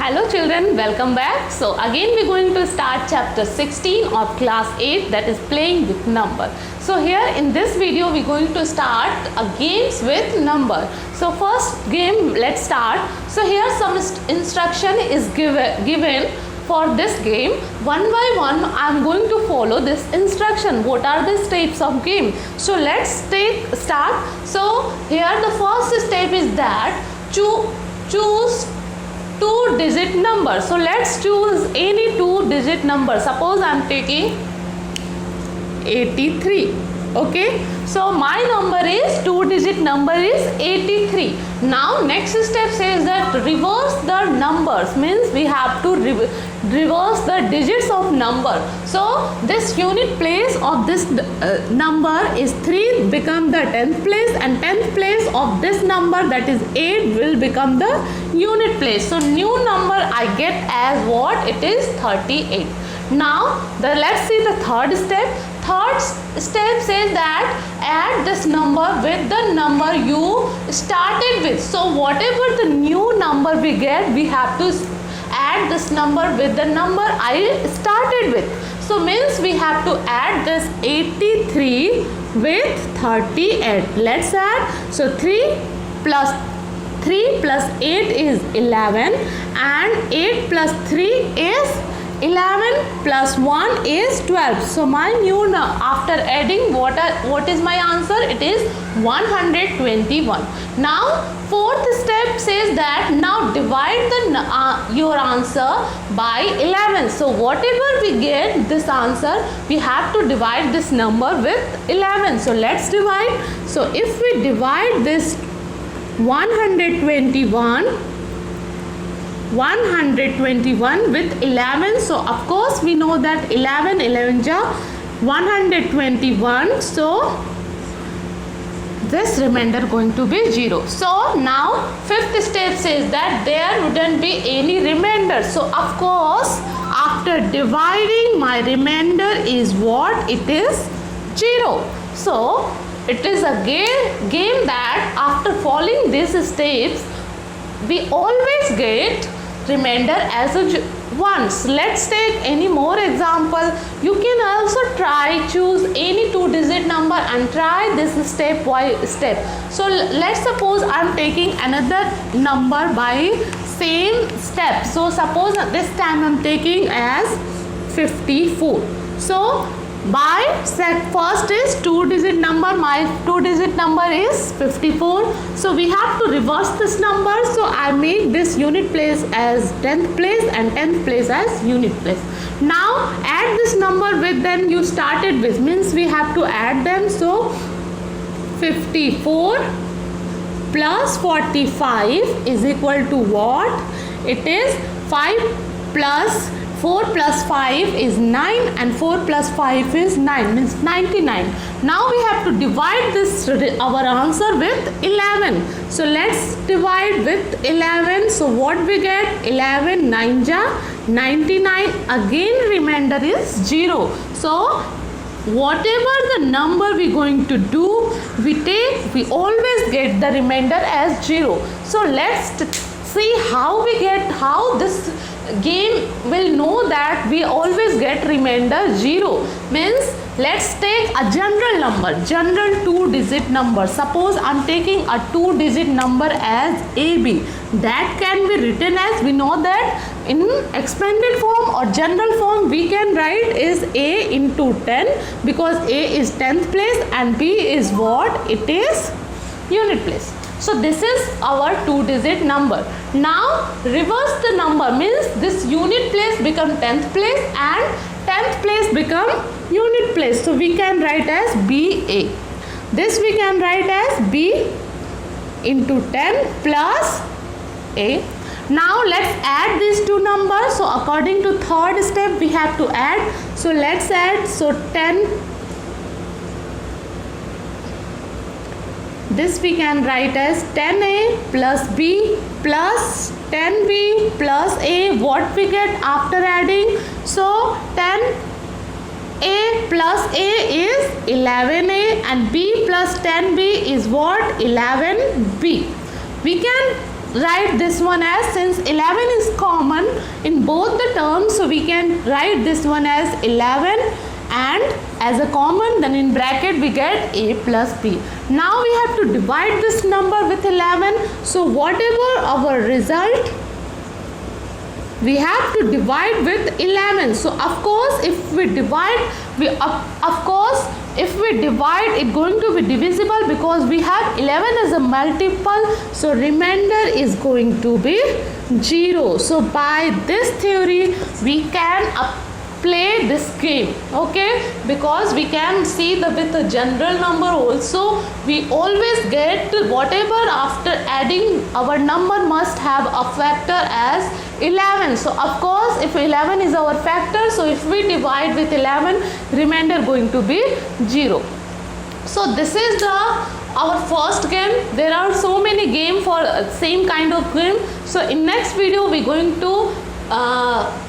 Hello children, welcome back. So again we're going to start chapter 16 of class 8, that is playing with number. So here in this video we're going to start games with number. So first game, let's start. So here some instruction is given for this game. One by one I'm going to follow this instruction. What are the steps of game? So let's start. So here the first step is that choose two-digit number. So let's choose any two-digit number. Suppose I'm taking 83. Okay, so my number is two-digit number is 83. Now next step says that reverse the numbers, means we have to reverse the digits of number. So this unit place of this number is 3 become the 10th place, and 10th place of this number, that is 8, will become the unit place. So new number I get as what? It is 38. Now let's see the third step. Third step says that add this number with the number you started with. So whatever the new number we get, we have to add this number with the number I started with. So means we have to add this 83 with 38. Let's add. So 3 plus 8 is 11, and 8 plus 3 is 11 plus 1 is 12. So my new after adding, what is my answer? It is 121. Now fourth step says that now divide your answer by 11. So whatever we get this answer, we have to divide this number with 11. So let's divide. So if we divide this 121 with 11, so of course we know that 11 ja 121, so this remainder going to be 0. So now fifth step says that there wouldn't be any remainder. So of course after dividing, my remainder is what? It is 0. So it is a game that after following these steps, we always get remainder as a 1. Let's take any more example. You can also try choose any two-digit number and try this step by step. So let's suppose I'm taking another number by same step. So suppose this time I'm taking as 54. So by first is two-digit number, my two-digit number is 54. So we have to reverse this number. So I make this unit place as 10th place and 10th place as unit place. Now add this number with then you started with, means we have to add them. So 54 plus 45 is equal to what? It is 5 plus 4 plus 5 is 9, and 4 plus 5 is 9, means 99. Now we have to divide this our answer with 11. So let's divide with 11. So what we get? 11 9 ja 99. Again remainder is 0. So whatever the number we going to do, we always get the remainder as 0. So let's see how this game will know that we always get remainder 0. Means let's take a general number, general two-digit number. Suppose I'm taking a two-digit number as AB. That can be written as, we know that in expanded form or general form we can write is A into 10, because A is 10th place and B is what? It is unit place. So this is our two-digit number. Now reverse the number, means this unit place become 10th place and 10th place become unit place. So we can write as BA. This we can write as B into 10 plus A. Now let's add these two numbers. So according to third step we have to add. So let's add. So 10. This we can write as 10A plus B plus 10B plus A. What we get after adding? So 10A plus A is 11A, and B plus 10B is what? 11B. We can write this one as, since 11 is common in both the terms, so we can write this one as 11 and as a common, then in bracket we get a plus b. Now we have to divide this number with 11. So whatever our result, we have to divide with 11. So of course if we divide, if we divide, it's going to be divisible because we have 11 as a multiple, so remainder is going to be 0. So by this theory we can play this game, okay, because we can see the with a general number also we always get whatever after adding our number must have a factor as 11. So of course if 11 is our factor, so if we divide with 11, remainder going to be 0. So this is our first game. There are so many games for same kind of game. So in next video we going to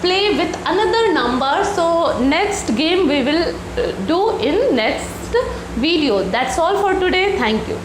play with another number. So next game we will do in next video. That's all for today. Thank you.